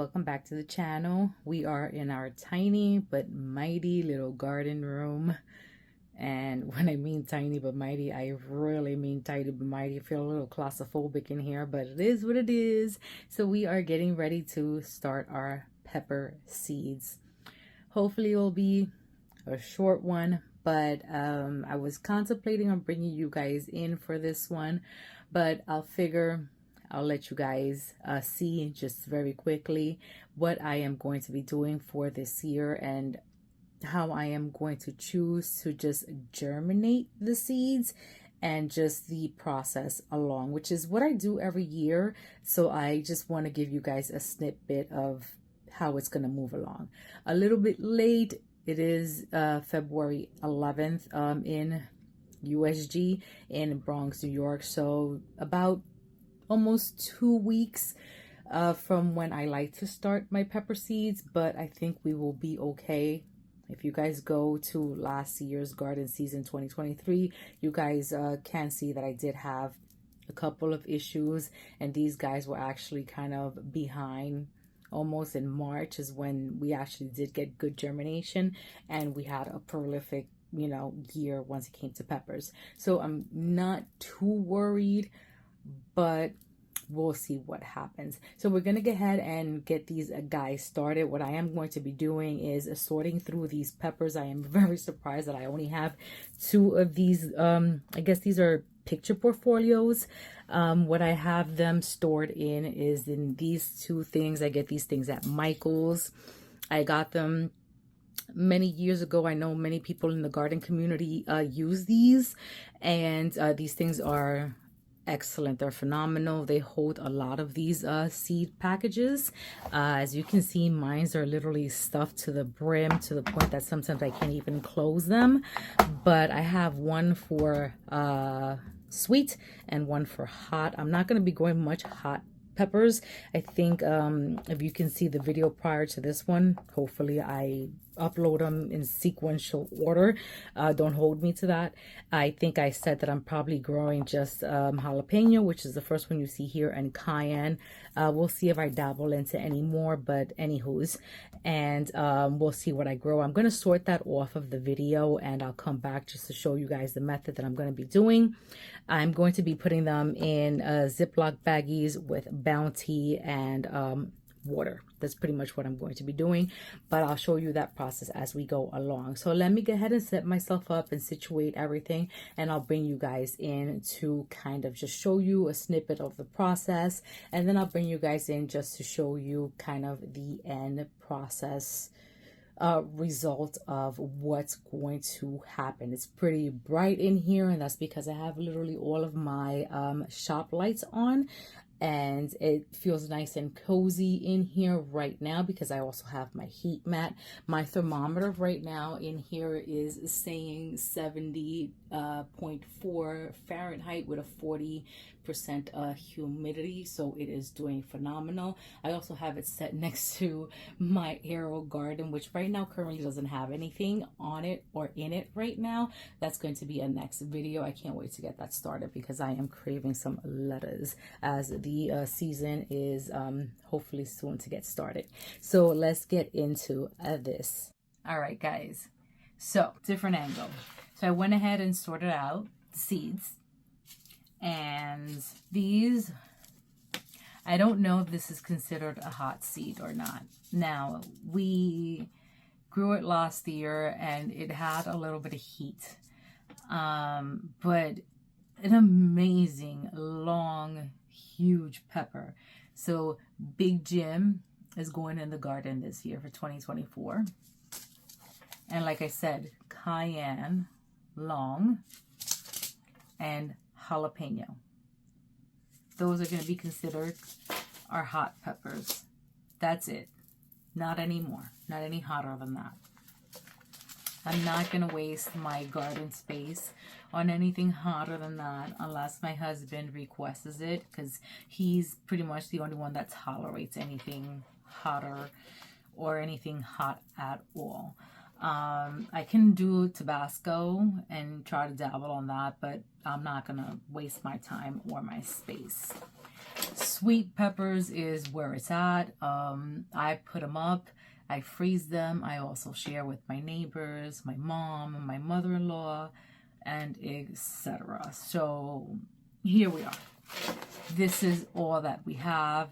welcome back to the channel. We are in our tiny but mighty little garden room. And when I mean tiny but mighty, I really mean tiny but mighty. I feel a little claustrophobic in here, but it is what it is. So we are getting ready to start our pepper seeds. Hopefully it will be a short one, but I was contemplating on bringing you guys in for this one, but I'll let you guys see just very quickly what I am going to be doing for this year and how I am going to choose to just germinate the seeds and just the process along, which is what I do every year. So I just want to give you guys a snippet of how it's going to move along. A little bit late. It is February 11th in USG in Bronx, New York. So about almost 2 weeks from when I like to start my pepper seeds, but I think we will be okay. If you guys go to last year's garden season 2023, you guys can see that I did have a couple of issues, and these guys were actually kind of behind. Almost in March is when we actually did get good germination, and we had a prolific year once it came to peppers. So I'm not too worried, but we'll see what happens. So we're going to go ahead and get these guys started. What I am going to be doing is sorting through these peppers. I am very surprised that I only have 2 of these. I guess these are picture portfolios. What I have them stored in is in these 2 things. I get these things at Michael's. I got them many years ago. I know many people in the garden community use these, and these things are excellent. They're phenomenal. They hold a lot of these seed packages. As you can see, mines are literally stuffed to the brim to the point that sometimes I can't even close them. But I have one for sweet and one for hot. I'm not going to be going much hot peppers. I think if you can see the video prior to this one, hopefully I upload them in sequential order. Don't hold me to that. I think I said that I'm probably growing just jalapeno, which is the first one you see here, and cayenne. We'll see if I dabble into any more, but anywho's, and we'll see what I grow. I'm going to sort that off of the video, and I'll come back just to show you guys the method that I'm going to be doing. I'm going to be putting them in Ziploc baggies with Bounty and water. That's pretty much what I'm going to be doing, but I'll show you that process as we go along. So let me go ahead and set myself up and situate everything, and I'll bring you guys in to kind of just show you a snippet of the process, and then I'll bring you guys in just to show you kind of the end process result of what's going to happen. It's pretty bright in here, and that's because I have literally all of my shop lights on, and it feels nice and cozy in here right now because I also have my heat mat. My thermometer right now in here is saying 70.4 Fahrenheit with a 40% humidity, so it is doing phenomenal. I also have it set next to my Aero Garden, which right now currently doesn't have anything on it or in it right now. That's going to be a next video. I can't wait to get that started because I am craving some lettuce as the season is hopefully soon to get started. So let's get into this. All right, guys, so different angle. So I went ahead and sorted out the seeds, and these, I don't know if this is considered a hot seed or not. Now, we grew it last year and it had a little bit of heat, but an amazing long huge pepper. So Big Jim is going in the garden this year for 2024, and like I said, cayenne, long, and jalapeno. Those are going to be considered our hot peppers. That's it. Not anymore. Not any hotter than that. I'm not going to waste my garden space on anything hotter than that unless my husband requests it, because he's pretty much the only one that tolerates anything hotter or anything hot at all. I can do Tabasco and try to dabble on that, but I'm not going to waste my time or my space. Sweet peppers is where it's at. I put them up. I freeze them. I also share with my neighbors, my mom, and my mother-in-law, and etc. So here we are. This is all that we have.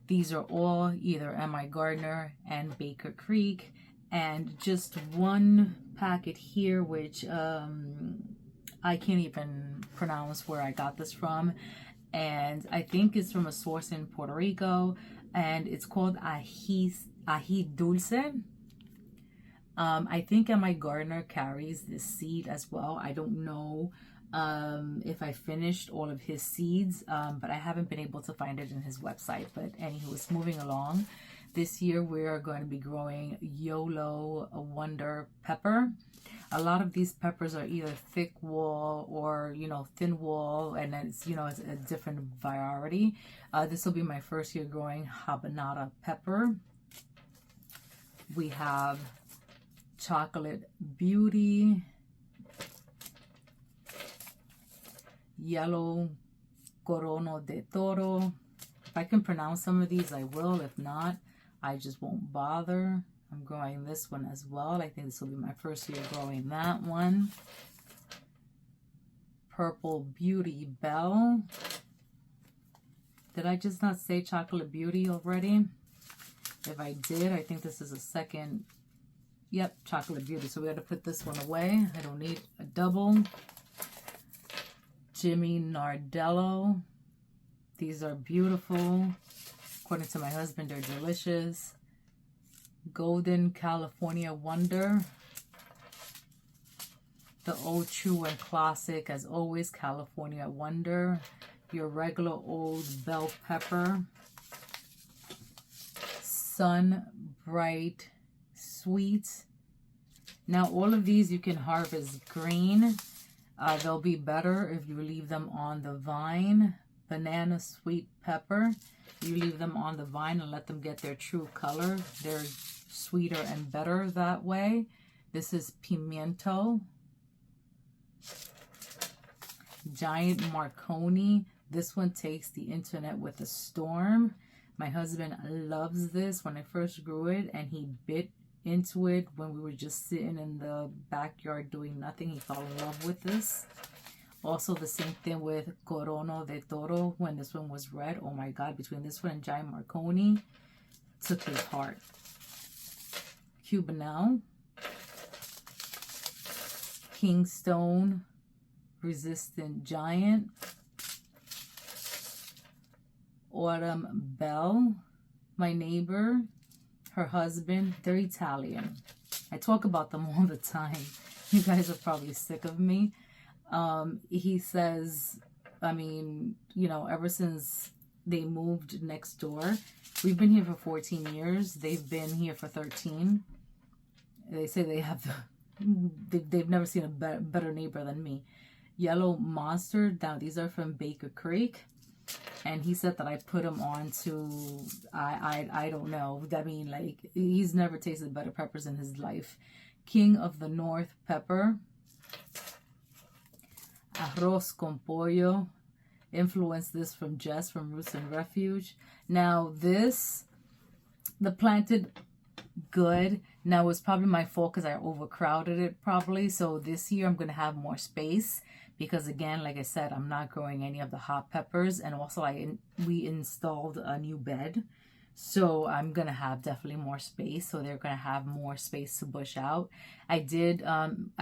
These are all either M.I. Gardner and Baker Creek, and just one packet here, which I can't even pronounce where I got this from, and I think it's from a source in Puerto Rico, and it's called ají dulce. I think M.I. Gardner carries this seed as well. I don't know if I finished all of his seeds, but I haven't been able to find it in his website. But anywho, it's moving along. This year we are going to be growing YOLO Wonder pepper. A lot of these peppers are either thick wall or, thin wall, and it's, it's a different variety. This will be my first year growing habanero pepper. We have Chocolate Beauty, Yellow Corono de Toro. If I can pronounce some of these, I will. If not, I just won't bother. I'm growing this one as well. I think this will be my first year growing that one. Purple Beauty Belle. Did I just not say Chocolate Beauty already? If I did, I think this is a second. Yep, Chocolate Beauty. So we got to put this one away. I don't need a double. Jimmy Nardello. These are beautiful. According to my husband, they're delicious. Golden California Wonder. The old true and classic, as always, California Wonder. Your regular old bell pepper. Sun Bright Sweet. Now all of these you can harvest green. They'll be better if you leave them on the vine. Banana Sweet Pepper. You leave them on the vine and let them get their true color. They're sweeter and better that way. This is Pimiento. Giant Marconi. This one takes the internet with a storm. My husband loves this. When I first grew it and he bit into it when we were just sitting in the backyard doing nothing, he fell in love with this. Also the same thing with Corono de Toro when this one was red. Oh my God, between this one and Giant Marconi, took his heart. Cubanelle. Kingstone Resistant Giant. Autumn Belle. My neighbor, her husband, they're Italian. I talk about them all the time. You guys are probably sick of me. He says, ever since they moved next door, we've been here for 14 years. They've been here for 13. They say they have they've never seen a better neighbor than me. Yellow Monster. Now these are from Baker Creek. And he said that I put him on to, I don't know. I mean, like, he's never tasted better peppers in his life. King of the North Pepper. Arroz con Pollo. Influenced this from Jess from Roots and Refuge. Now this, the plant did good. Now it's probably my fault because I overcrowded it probably. So this year I'm going to have more space. Because again, like I said, I'm not growing any of the hot peppers. And also we installed a new bed. So I'm going to have definitely more space. So they're going to have more space to bush out. I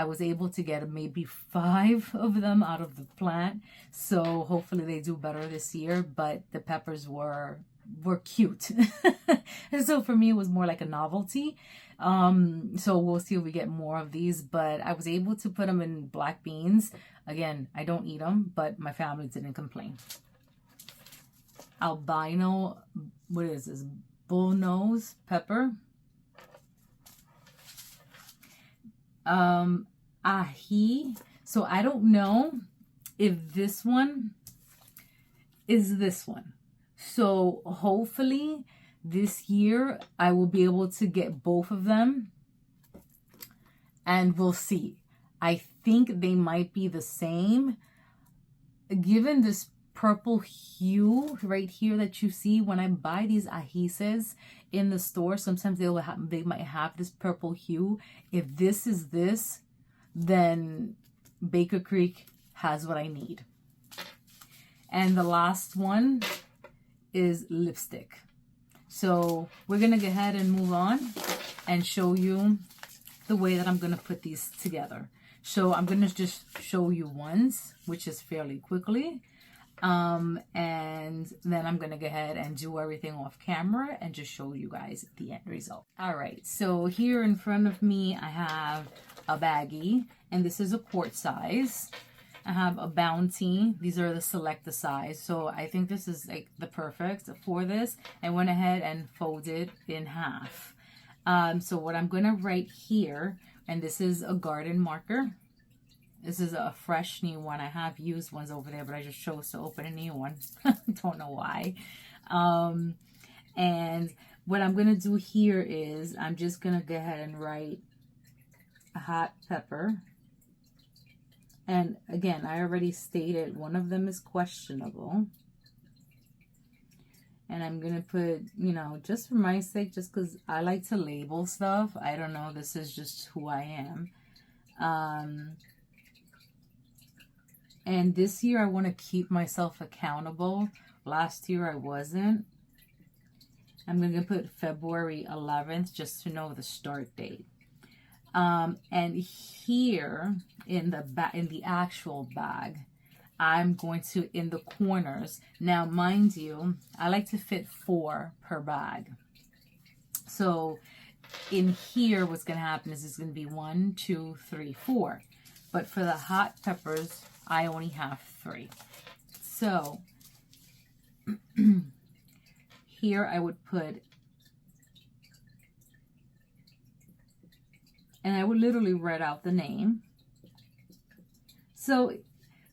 was able to get maybe 5 of them out of the plant. So hopefully they do better this year. But the peppers were cute. And so for me, it was more like a novelty. So we'll see if we get more of these. But I was able to put them in black beans. Again, I don't eat them, but my family didn't complain. Albino, what is this? Bullnose pepper. Ají. So I don't know if this one is this one. So hopefully this year I will be able to get both of them. And we'll see. I think they might be the same. Given this purple hue right here that you see when I buy these adhesives in the store. Sometimes they might have this purple hue. If this is this, then Baker Creek has what I need. And the last one is lipstick. So we're gonna go ahead and move on and show you the way that I'm gonna put these together. So I'm gonna just show you once, which is fairly quickly. And then I'm gonna go ahead and do everything off camera and just show you guys the end result. All right, so here in front of me I have a baggie, and this is a quart size. I have a Bounty. These are the select size, so I think this is like the perfect for this. I went ahead and folded in half. So what I'm gonna write here, and this is a garden marker. This is a fresh new one. I have used ones over there, but I just chose to open a new one. Don't know why. And what I'm going to do here is I'm just going to go ahead and write a hot pepper. And again, I already stated one of them is questionable. And I'm going to put, you know, just for my sake, just because I like to label stuff. I don't know. This is just who I am. And this year I want to keep myself accountable. Last year I wasn't. I'm going to put February 11th just to know the start date. And here in the actual bag, I'm going to, in the corners. Now, mind you, I like to fit 4 per bag. So in here, what's going to happen is it's going to be 1, 2, 3, 4. But for the hot peppers, I only have 3. So here I would put, and I would literally write out the name. So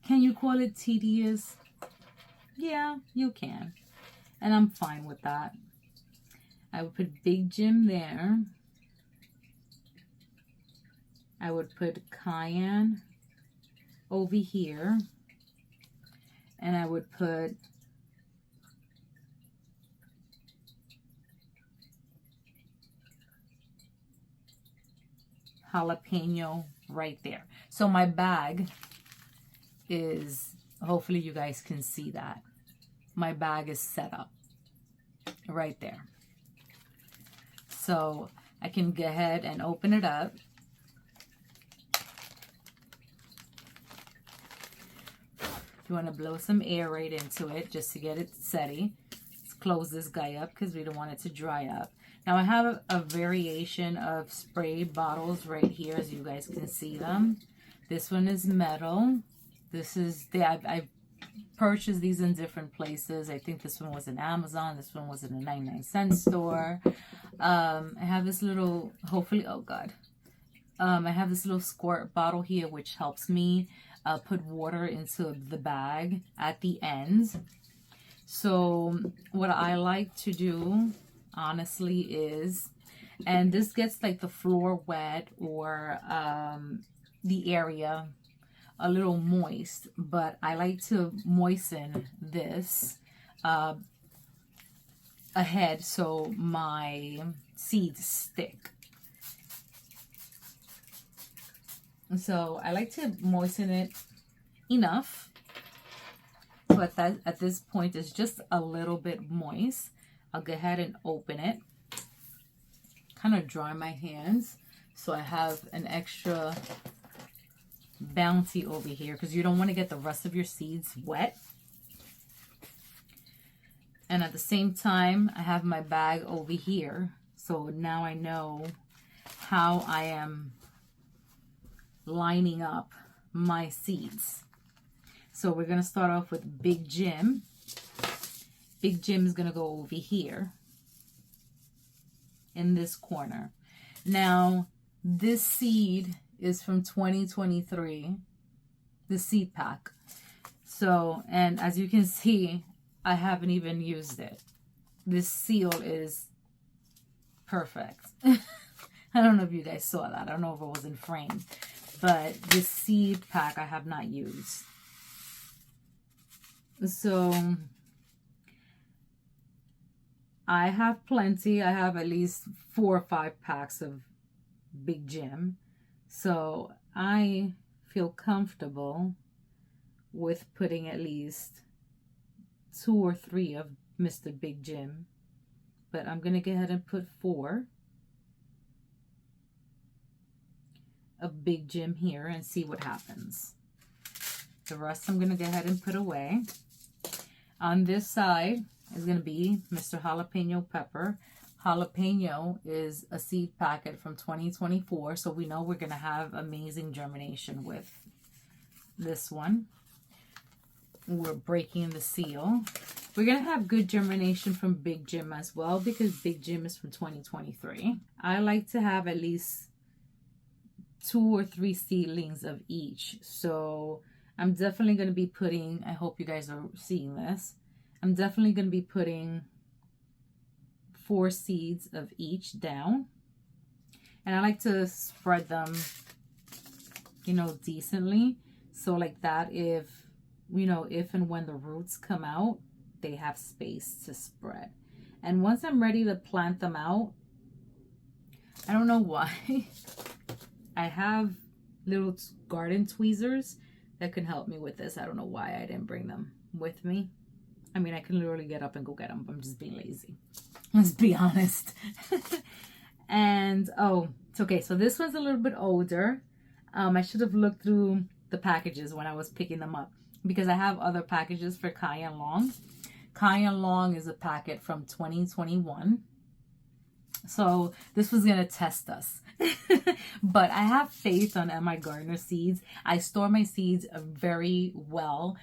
can you call it tedious? Yeah, you can. And I'm fine with that. I would put Big Jim there. I would put Cayenne over here. And I would put jalapeno right there. So my bag is, hopefully you guys can see that. My bag is set up right there. So I can go ahead and open it up. If you want to blow some air right into it just to get it steady, let's close this guy up because we don't want it to dry up. Now I have a variation of spray bottles right here, as you guys can see them. This one is metal. This is, I've purchased these in different places. I think this one was in Amazon. This one was in a 99-cent store. I have this little, hopefully, oh God. I have this little squirt bottle here, which helps me put water into the bag at the ends. So what I like to do, honestly, is, and this gets like the floor wet or the area a little moist, but I like to moisten this ahead so my seeds stick. So I like to moisten it enough, but that at this point is just a little bit moist. I'll go ahead and open it, kind of dry my hands so I have an extra Bounty over here, because you don't want to get the rest of your seeds wet. And at the same time, I have my bag over here, so now I know how I am lining up my seeds. So we're going to start off with Big Jim. Big Jim is going to go over here in this corner. Now, this seed is from 2023, the seed pack. So, and as you can see, I haven't even used it. This seal is perfect. I don't know if you guys saw that. I don't know if it was in frame, but this seed pack I have not used. So I have plenty. I have at least 4 or 5 packs of Big Jim. So I feel comfortable with putting at least 2 or 3 of Mr. Big Jim. But I'm going to go ahead and put 4 of Big Jim here and see what happens. The rest I'm going to go ahead and put away. On this side is going to be Mr. Jalapeno Pepper. Jalapeno is a seed packet from 2024, so we know we're going to have amazing germination with this one. We're breaking the seal. We're going to have good germination from Big Jim as well, because Big Jim is from 2023. I like to have at least 2 or 3 seedlings of each. So I'm definitely going to be putting, I hope you guys are seeing this, I'm definitely going to be putting 4 seeds of each down. And I like to spread them, you know, decently. So like that, if, you know, if and when the roots come out, they have space to spread. And once I'm ready to plant them out, I don't know why, I have little garden tweezers that can help me with this. I don't know why I didn't bring them with me. I mean, I can literally get up and go get them. I'm just being lazy. Let's be honest. And, oh, it's okay. So this one's a little bit older. I should have looked through the packages when I was picking them up, because I have other packages for Cayenne Long. Cayenne Long is a packet from 2021. So this was going to test us. But I have faith on MI Gardener seeds. I store my seeds very well.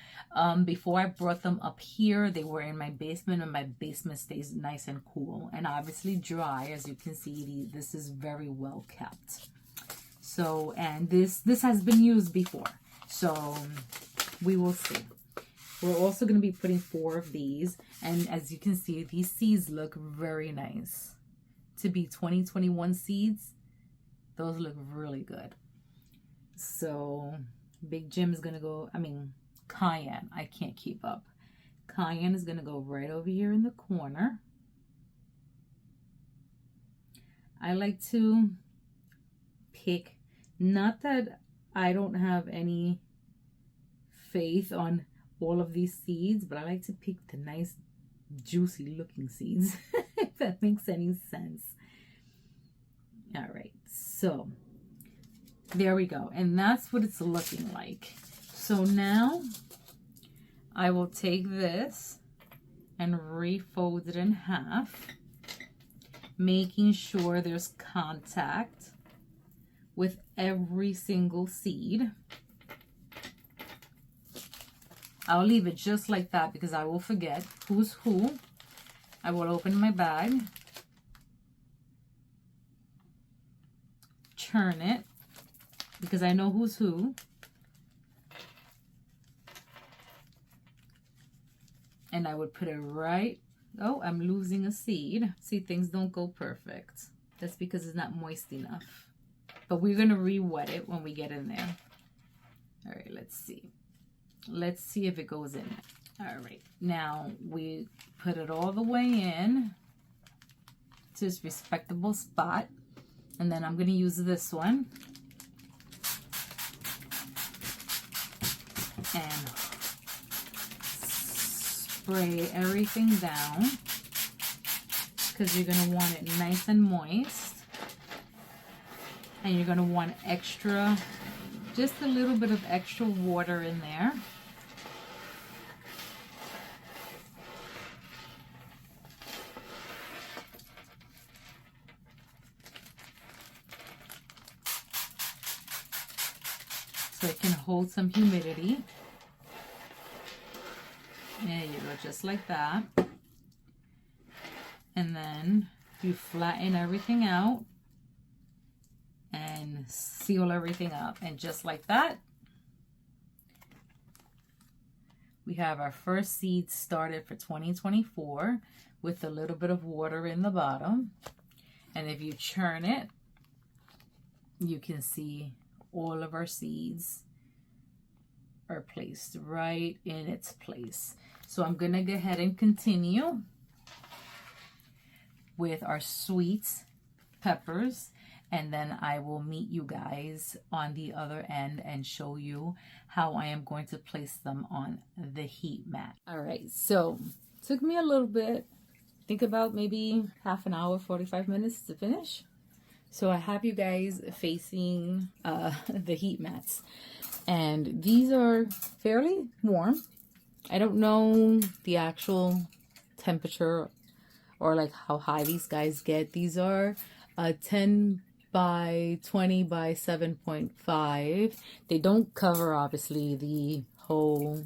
Before I brought them up here, they were in my basement, and my basement stays nice and cool and obviously dry. As you can see, this is very well kept. So, and this has been used before. So we will see. We're also going to be putting 4 of these. And as you can see, these seeds look very nice. To be 2021 seeds, those look really good. So Big Jim is going to go, Cayenne, I can't keep up. Cayenne is going to go right over here in the corner. I like to pick, not that I don't have any faith on all of these seeds, but I like to pick the nice juicy looking seeds, if that makes any sense. All right, so there we go, and that's what it's looking like. So now I will take this and refold it in half, making sure there's contact with every single seed. I'll leave it just like that because I will forget who's who. I will open my bag, turn it, because I know who's who. And I would put it right, oh, I'm losing a seed. See, things don't go perfect. That's because it's not moist enough. But we're going to re-wet it when we get in there. All right, let's see. Let's see if it goes in. All right, now we put it all the way in to its respectable spot. And then I'm going to use this one. And spray everything down, because you're going to want it nice and moist. And you're going to want extra, just a little bit of extra water in there. So it can hold some humidity. There you go, just like that. And then you flatten everything out and seal everything up. And just like that, we have our first seed started for 2024 with a little bit of water in the bottom. And if you churn it, you can see all of our seeds are placed right in its place. So I'm gonna go ahead and continue with our sweet peppers, and then I will meet you guys on the other end and show you how I am going to place them on the heat mat. All right, so took me a little bit, think about maybe half an hour, 45 minutes to finish. So I have you guys facing the heat mats, and these are fairly warm. I don't know the actual temperature or like how high these guys get. These are 10 by 20 by 7.5. They don't cover obviously the whole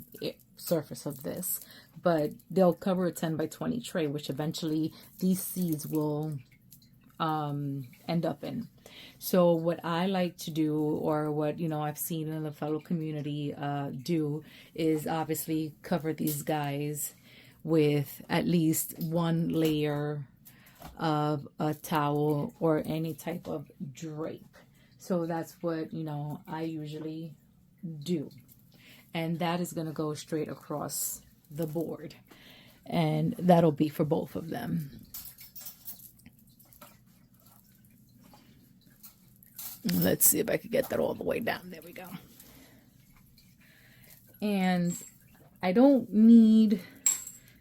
surface of this, but they'll cover a 10 by 20 tray, which eventually these seeds will end up in. So what I like to do, or what I've seen in the fellow community do, is obviously cover these guys with at least one layer of a towel or any type of drape. So that's what I usually do, and that is going to go straight across the board, and that'll be for both of them. Let's see if I can get that all the way down. There we go. And I don't need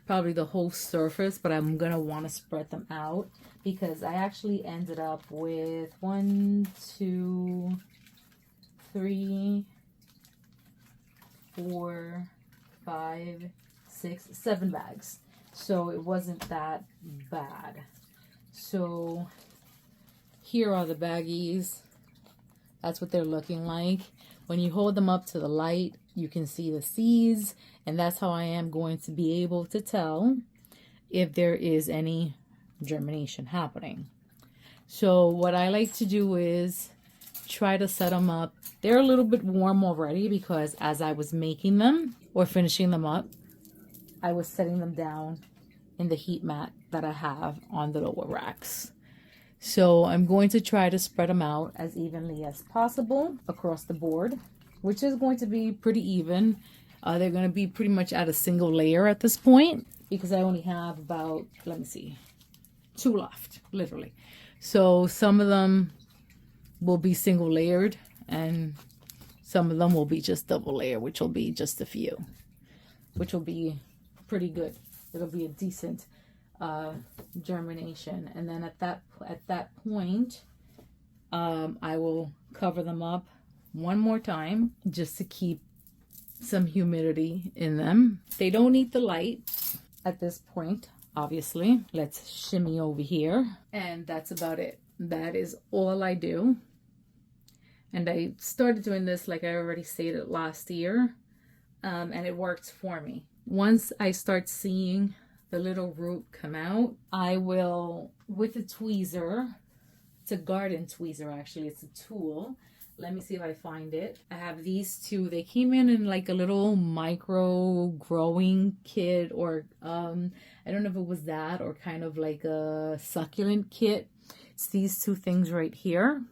probably the whole surface, but I'm gonna want to spread them out, because I actually ended up with 1, 2, 3, 4, 5, 6, 7 bags. So it wasn't that bad. So here are the baggies. That's what they're looking like. When you hold them up to the light, you can see the seeds, and that's how I am going to be able to tell if there is any germination happening. So what I like to do is try to set them up. They're a little bit warm already, because as I was making them or finishing them up, I was setting them down in the heat mat that I have on the lower racks. So I'm going to try to spread them out as evenly as possible across the board, which is going to be pretty even. They're going to be pretty much at a single layer at this point, because I only have about, let me see, 2 left, literally. So some of them will be single layered, and some of them will be just double layer, which will be just a few, which will be pretty good. It'll be a decent germination. And then at that point, I will cover them up one more time just to keep some humidity in them. They don't need the light at this point, obviously. Let's shimmy over here, and that's about it. That is all I do. And I started doing this, like I already stated, last year, and it works for me. Once I start seeing the little root come out, I will, with a tweezer, it's a garden tweezer actually, it's a tool. Let me see if I find it. I have these two. They came in like a little micro growing kit, or I don't know if it was that, or kind of like a succulent kit. It's these two things right here.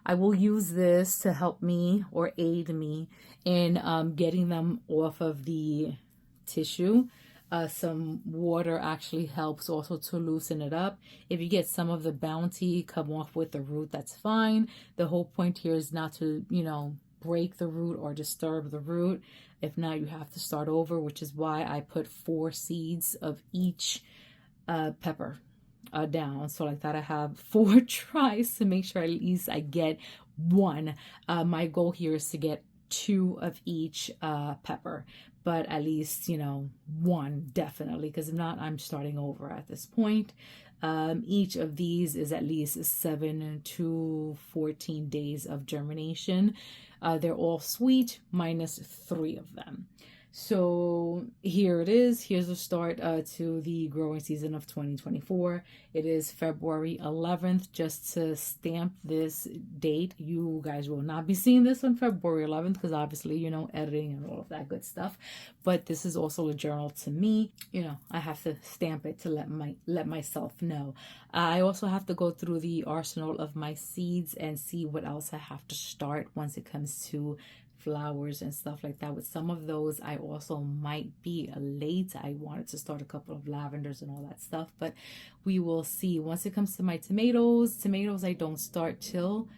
I will use this to help me or aid me in getting them off of the tissue. Some water actually helps also to loosen it up. If you get some of the bounty come off with the root, that's fine. The whole point here is not to, break the root or disturb the root. If not, you have to start over, which is why I put 4 seeds of each pepper down. So like that, I have 4 tries to make sure at least I get 1. My goal here is to get 2 of each pepper, but at least 1 definitely, because if not, I'm starting over at this point. Each of these is at least 7 to 14 days of germination. They're all sweet minus 3 of them. So here it is. Here's the start to the growing season of 2024. It is February 11th. Just to stamp this date, you guys will not be seeing this on February 11th because obviously, editing and all of that good stuff. But this is also a journal to me. I have to stamp it to let myself know. I also have to go through the arsenal of my seeds and see what else I have to start once it comes to flowers and stuff like that. With some of those, I also might be late. I wanted to start a couple of lavenders and all that stuff, but we will see. Once it comes to my tomatoes, I don't start till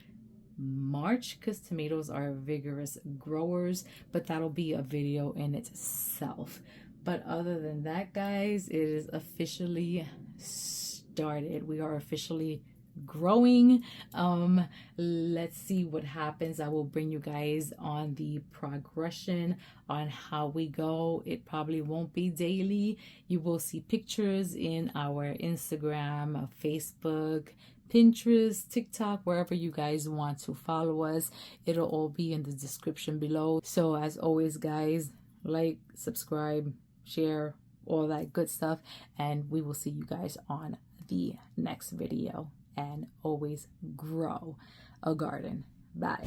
March because tomatoes are vigorous growers, but that'll be a video in itself. But other than that, guys, it is officially started. We are officially growing. Let's see what happens. I will bring you guys on the progression on how we go. It probably won't be daily. You will see pictures in our Instagram, Facebook, Pinterest, TikTok, wherever you guys want to follow us. It'll all be in the description below. So as always, guys, like, subscribe, share, all that good stuff, and we will see you guys on the next video. And always grow a garden. Bye.